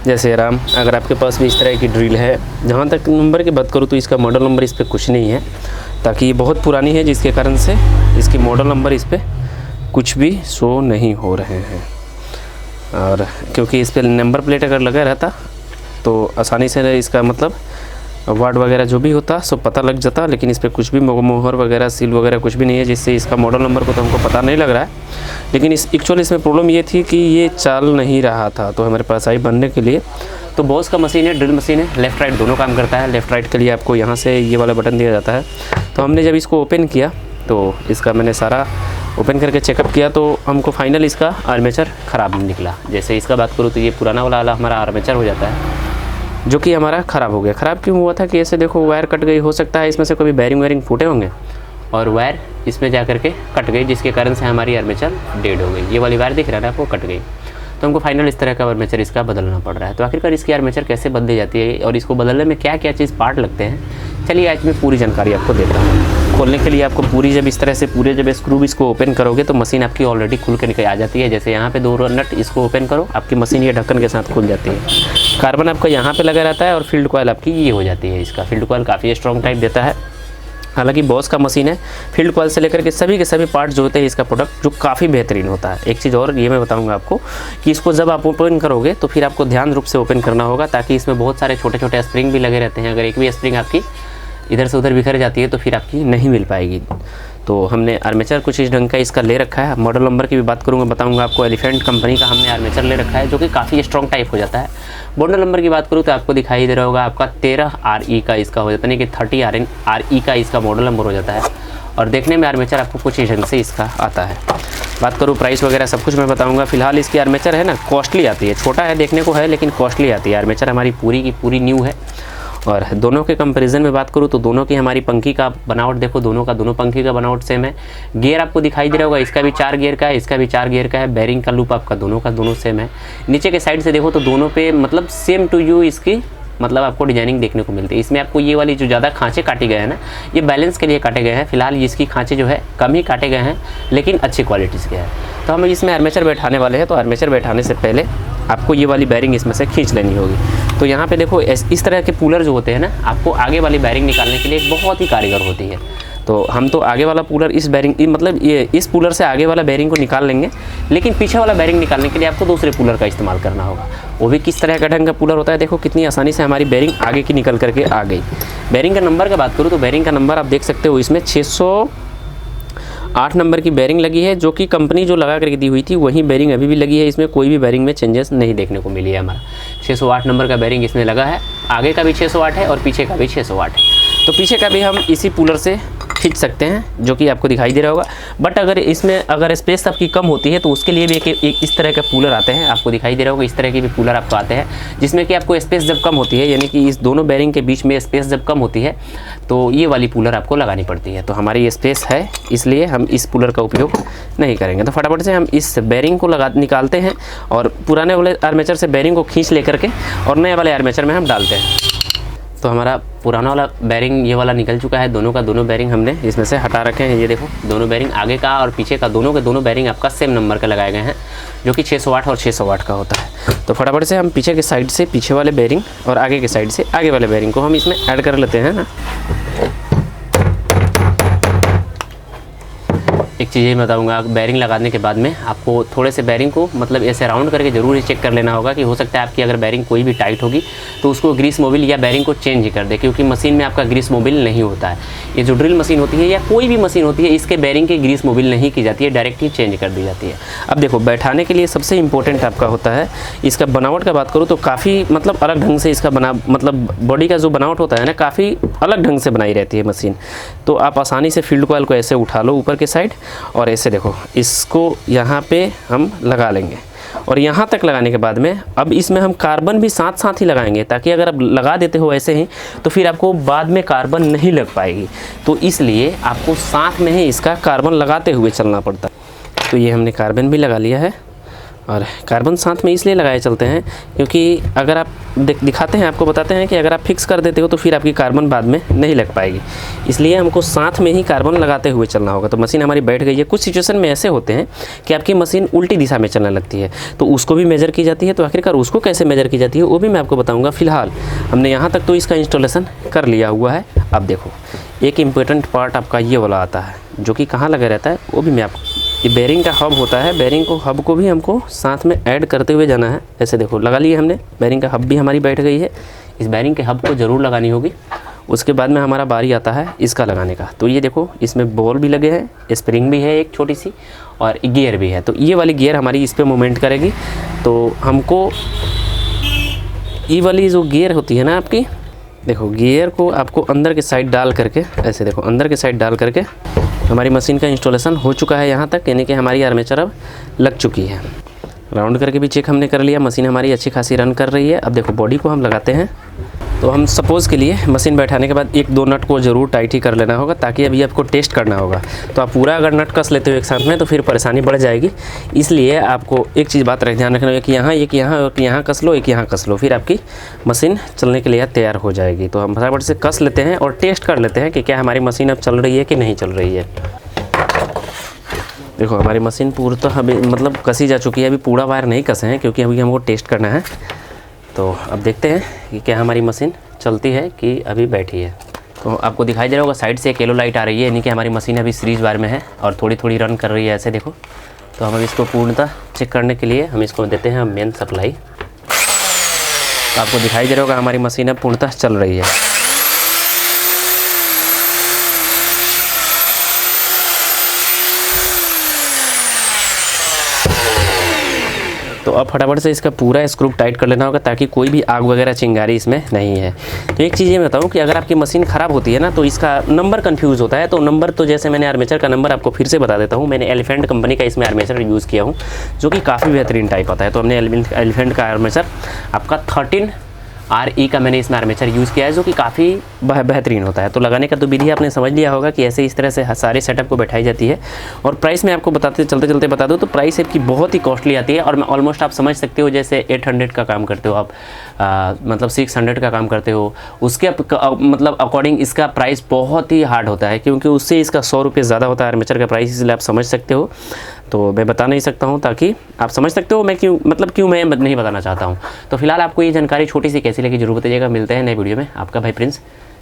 जैसे राम, अगर आपके पास भी इस तरह की ड्रिल है, जहाँ तक नंबर की बात करूँ तो इसका मॉडल नंबर इस पर कुछ नहीं है, ताकि ये बहुत पुरानी है जिसके कारण से इसकी मॉडल नंबर इस पर कुछ भी शो नहीं हो रहे हैं। और क्योंकि इस पर नंबर प्लेट अगर लगा रहता तो आसानी से इसका मतलब वार्ड वगैरह जो भी होता सो पता लग जाता, लेकिन इस पर कुछ भी मोहर वगैरह सील वगैरह कुछ भी नहीं है, जिससे इसका मॉडल नंबर को तो हमको पता नहीं लग रहा है। लेकिन एक्चुअली इसमें प्रॉब्लम ये थी कि ये चल नहीं रहा था, तो हमारे पास आई बनने के लिए। तो बॉस का मशीन है, ड्रिल मशीन है, लेफ़्ट राइट दोनों काम करता है। लेफ़्ट राइट के लिए आपको यहाँ से ये वाला बटन दिया जाता है। तो हमने जब इसको ओपन किया तो इसका मैंने सारा ओपन करके चेकअप किया, तो हमको फाइनल इसका आर्मेचर ख़राब निकला। जैसे इसका बात करूँ तो ये पुराना वाला हमारा आर्मेचर हो जाता है, जो कि हमारा ख़राब हो गया। ख़राब क्यों हुआ था कि ऐसे देखो वायर कट गई, हो सकता है इसमें से कभी बैरिंग वैरिंग फूटे होंगे और वायर इसमें जा कर के कट गई, जिसके कारण से हमारी आर्मेचर डेड हो गई। ये वाली वायर दिख रहा है ना आपको, कट गई। तो हमको फाइनल इस तरह का आर्मेचर इसका बदलना पड़ रहा है। तो आखिरकार इसकी आर्मेचर कैसे बदली जाती है और इसको बदलने में क्या क्या चीज़ पार्ट लगते हैं, चलिए आज मैं पूरी जानकारी आपको देता हूँ। खोलने के लिए आपको पूरी जब इस तरह से पूरे जब स्क्रू इसको ओपन करोगे तो मशीन आपकी ऑलरेडी खुल के निकल आ जाती है। जैसे यहाँ पे 2 नट इसको ओपन करो, आपकी मशीन ये ढक्कन के साथ खुल जाती है। कार्बन आपका यहाँ पे लगा रहता है और फील्ड कॉइल आपकी ये हो जाती है। इसका फील्ड कॉइल काफ़ी स्ट्रॉन्ग टाइप देता है। हालांकि बॉस का मशीन है, फील्ड कॉइल से लेकर के सभी पार्ट जो होते हैं इसका प्रोडक्ट जो काफ़ी बेहतरीन होता है। एक चीज़ और ये मैं बताऊंगा आपको कि इसको जब आप ओपन करोगे तो फिर आपको ध्यान रूप से ओपन करना होगा, ताकि इसमें बहुत सारे छोटे छोटे स्प्रिंग भी लगे रहते हैं। अगर एक भी स्प्रिंग आपकी इधर से उधर बिखर जाती है तो फिर आपकी नहीं मिल पाएगी। तो हमने आर्मेचर कुछ इस ढंग का इसका ले रखा है। मॉडल नंबर की भी बात करूँगा, बताऊंगा आपको। एलिफेंट कंपनी का हमने आर्मेचर ले रखा है, जो कि काफ़ी स्ट्रॉन्ग टाइप हो जाता है। मॉडल नंबर की बात करूँ तो आपको दिखाई दे रहा होगा, आपका 13 RE का इसका हो जाता है, यानी कि 30 RE का इसका मॉडल नंबर हो जाता है। और देखने में आर्मेचर आपको कुछ इस ढंग से इसका आता है। बात करूँ प्राइस वगैरह सब कुछ मैं बताऊँगा। फिलहाल इसकी आर्मेचर है ना कॉस्टली आती है, छोटा है देखने को है लेकिन कॉस्टली आती है। आर्मेचर हमारी पूरी की पूरी न्यू है। और दोनों के कंपैरिजन में बात करूँ तो दोनों की हमारी पंखी का बनावट देखो, दोनों पंखी का बनावट सेम है। गियर आपको दिखाई दे रहा होगा, इसका भी 4 गियर का है, इसका भी 4 गियर का है। बैरिंग का लूप आपका दोनों सेम है। नीचे के साइड से देखो तो दोनों पे मतलब सेम टू यू इसकी मतलब आपको डिजाइनिंग देखने को मिलती है। इसमें आपको ये वाली जो ज़्यादा खांचे काटे गए हैं ना, ये बैलेंस के लिए काटे गए हैं। फिलहाल इसकी खांचे जो है कम ही काटे गए हैं, लेकिन अच्छी क्वालिटीज़ के हैं। तो हम इसमें आर्मेचर बैठाने वाले हैं। तो आर्मेचर बैठाने से पहले आपको ये वाली बैरिंग इसमें से खींच लेनी होगी। तो यहाँ पे देखो इस तरह के पुलर जो होते हैं ना, आपको आगे वाली बैरिंग निकालने के लिए बहुत ही कारगर होती है। तो हम तो आगे वाला पुलर इस बैरिंग मतलब ये इस पुलर से आगे वाला बैरिंग को निकाल लेंगे, लेकिन पीछे वाला बैरिंग निकालने के लिए आपको दूसरे पुलर का इस्तेमाल करना होगा। वो भी किस तरह का ढंग का पुलर होता है, देखो कितनी आसानी से हमारी बैरिंग आगे की निकल करके आ गई। बैरिंग का नंबर की बात करूँ तो बैरिंग का नंबर आप देख सकते हो, इसमें 608 नंबर की बैरिंग लगी है, जो कि कंपनी जो लगा करके दी हुई थी वही बैरिंग अभी भी लगी है। इसमें कोई भी बैरिंग में चेंजेस नहीं देखने को मिली है। हमारा 608 नंबर का बैरिंग इसमें लगा है। आगे का भी 608 है और पीछे का भी 608 है। तो पीछे का भी हम इसी पुलर से खींच सकते हैं, जो कि आपको दिखाई दे रहा होगा। बट अगर इसमें अगर स्पेस आपकी कम होती है तो उसके लिए भी एक इस तरह के कूलर आते हैं, आपको दिखाई दे रहा होगा। इस तरह के भी कूलर आपको आते हैं, जिसमें कि आपको स्पेस जब कम होती है, यानी कि इस दोनों बैरिंग के बीच में स्पेस जब कम होती है तो ये वाली कूलर आपको लगानी पड़ती है। तो हमारी ये स्पेस है, इसलिए हम इस कूलर का उपयोग नहीं करेंगे। तो फटाफट से हम इस बैरिंग को निकालते हैं और पुराने वाले आर्मेचर से बैरिंग को खींच लेकर के और नए वाले आर्मेचर में हम डालते हैं। तो हमारा पुराना वाला बैरिंग ये वाला निकल चुका है। दोनों बैरिंग हमने इसमें से हटा रखे हैं। ये देखो दोनों बैरिंग आगे का और पीछे का दोनों बैरिंग आपका सेम नंबर के लगाए गए हैं, जो कि 608 और 608 का होता है। तो फटाफट से हम पीछे के साइड से पीछे वाले बैरिंग और आगे के साइड से आगे वाले बैरिंग को हम इसमें ऐड कर लेते हैं ना। एक चीज़ ये बताऊंगा, बैरिंग लगाने के बाद में आपको थोड़े से बैरिंग को मतलब ऐसे राउंड करके ज़रूर ही चेक कर लेना होगा, कि हो सकता है आपकी अगर बैरिंग कोई भी टाइट होगी तो उसको ग्रीस मोबिल या बैरिंग को चेंज ही कर दे, क्योंकि मशीन में आपका ग्रीस मोबिल नहीं होता है। ये जो ड्रिल मशीन होती है या कोई भी मशीन होती है, इसके बैरिंग की ग्रीस मोबिल नहीं की जाती है, डायरेक्ट ही चेंज कर दी जाती है। अब देखो बैठाने के लिए सबसे इंपॉर्टेंट आपका होता है इसका बनावट का बात करूँ तो काफ़ी मतलब अलग ढंग से इसका मतलब बॉडी का जो बनावट होता है ना, काफ़ी अलग ढंग से बनाई रहती है मशीन। तो आप आसानी से फील्ड कॉइल को ऐसे उठा लो ऊपर के साइड और ऐसे देखो इसको यहाँ पे हम लगा लेंगे। और यहाँ तक लगाने के बाद में अब इसमें हम कार्बन भी साथ साथ ही लगाएंगे, ताकि अगर आप लगा देते हो ऐसे ही तो फिर आपको बाद में कार्बन नहीं लग पाएगी। तो इसलिए आपको साथ में ही इसका कार्बन लगाते हुए चलना पड़ता है। तो ये हमने कार्बन भी लगा लिया है और कार्बन साथ में इसलिए लगाए चलते हैं क्योंकि अगर आप दिखाते हैं, आपको बताते हैं कि अगर आप फिक्स कर देते हो तो फिर आपकी कार्बन बाद में नहीं लग पाएगी, इसलिए हमको साथ में ही कार्बन लगाते हुए चलना होगा। तो मशीन हमारी बैठ गई है। कुछ सिचुएशन में ऐसे होते हैं कि आपकी मशीन उल्टी दिशा में चलने लगती है, तो उसको भी मेजर की जाती है। तो आखिरकार उसको कैसे मेजर की जाती है वो भी मैं आपको बताऊँगा। फिलहाल हमने यहाँ तक तो इसका इंस्टॉलेशन कर लिया हुआ है। अब देखो, एक इम्पोर्टेंट पार्ट आपका ये वाला आता है जो कि कहाँ लगा रहता है वो भी मैं आपको, ये बेरिंग का हब होता है। बेरिंग को हब को भी हमको साथ में ऐड करते हुए जाना है। ऐसे देखो, लगा लिए हमने, बेरिंग का हब भी हमारी बैठ गई है। इस बेरिंग के हब को ज़रूर लगानी होगी। उसके बाद में हमारा बारी आता है इसका लगाने का। तो ये देखो, इसमें बॉल भी लगे हैं, स्प्रिंग भी है एक छोटी सी, और गियर भी है। तो ये वाली गियर हमारी इस पर मूवमेंट करेगी। तो हमको ये वाली जो गियर होती है ना आपकी, देखो गियर को आपको अंदर के साइड डाल करके, ऐसे देखो अंदर के साइड डाल करके हमारी मशीन का इंस्टॉलेशन हो चुका है यहाँ तक, यानी कि हमारी आर्मेचर अब लग चुकी है। राउंड करके भी चेक हमने कर लिया, मशीन हमारी अच्छी खासी रन कर रही है। अब देखो बॉडी को हम लगाते हैं। तो हम सपोज़ के लिए मशीन बैठाने के बाद एक दो नट को ज़रूर टाइट ही कर लेना होगा, ताकि अभी आपको टेस्ट करना होगा। तो आप पूरा अगर नट कस लेते हो एक साथ में तो फिर परेशानी बढ़ जाएगी। इसलिए आपको एक चीज़ बात ध्यान रखना है कि यहाँ एक यहाँ और यहाँ कस लो, एक यहाँ कस लो, फिर आपकी मशीन चलने के लिए तैयार हो जाएगी। तो हम फटाफट से कस लेते हैं और टेस्ट कर लेते हैं कि क्या हमारी मशीन अब चल रही है कि नहीं चल रही है। देखो हमारी मशीन पूरी तो अभी मतलब कसी जा चुकी है। अभी पूरा वायर नहीं कसे हैं क्योंकि अभी हमको टेस्ट करना है। तो अब देखते हैं कि क्या हमारी मशीन चलती है कि अभी बैठी है। तो आपको दिखाई दे रहा होगा साइड से एक येलो लाइट आ रही है, यानी कि हमारी मशीन अभी सीरीज वायर में है और थोड़ी थोड़ी रन कर रही है। ऐसे देखो, तो हम इसको पूर्णतः चेक करने के लिए हम इसको देते हैं मेन सप्लाई। तो आपको दिखाई दे रहा होगा हमारी मशीन अब पूर्णतः चल रही है। तो अब फटाफट से इसका पूरा स्क्रू टाइट कर लेना होगा ताकि कोई भी आग वगैरह चिंगारी इसमें नहीं है। तो एक चीज़ ये मैं बताऊँ कि अगर आपकी मशीन ख़राब होती है ना तो इसका नंबर कंफ्यूज होता है। तो नंबर तो जैसे मैंने आर्मेचर का नंबर आपको फिर से बता देता हूँ। मैंने एलिफेंट कंपनी का इसमें आर्मेचर यूज़ किया हूँ जो कि काफ़ी बेहतरीन टाइप आता है। तो हमने एलिफेंट का आर्मेचर आपका 13RE का मैंने इसमें आर्मेचर यूज़ किया है जो कि काफ़ी बेहतरीन होता है। तो लगाने का तो विधि आपने समझ लिया होगा कि ऐसे इस तरह से सारे सेटअप को बैठाई जाती है। और प्राइस में आपको चलते बता दूँ तो प्राइस आपकी बहुत ही कॉस्टली आती है। और ऑलमोस्ट आप समझ सकते हो जैसे 800 का काम करते हो आप, मतलब 600 का काम करते हो, उसके मतलब अकॉर्डिंग इसका प्राइस बहुत ही हार्ड होता है क्योंकि उससे इसका 100 रुपये ज़्यादा होता है आर्मेचर का प्राइस। इसलिए आप समझ सकते हो। तो मैं बता नहीं सकता हूँ ताकि आप समझ सकते हो मैं क्यों मैं नहीं बताना चाहता हूँ। तो फिलहाल आपको ये जानकारी छोटी सी कैसी लगी जरूर बताइएगा। मिलते हैं नए वीडियो में। आपका भाई प्रिंस,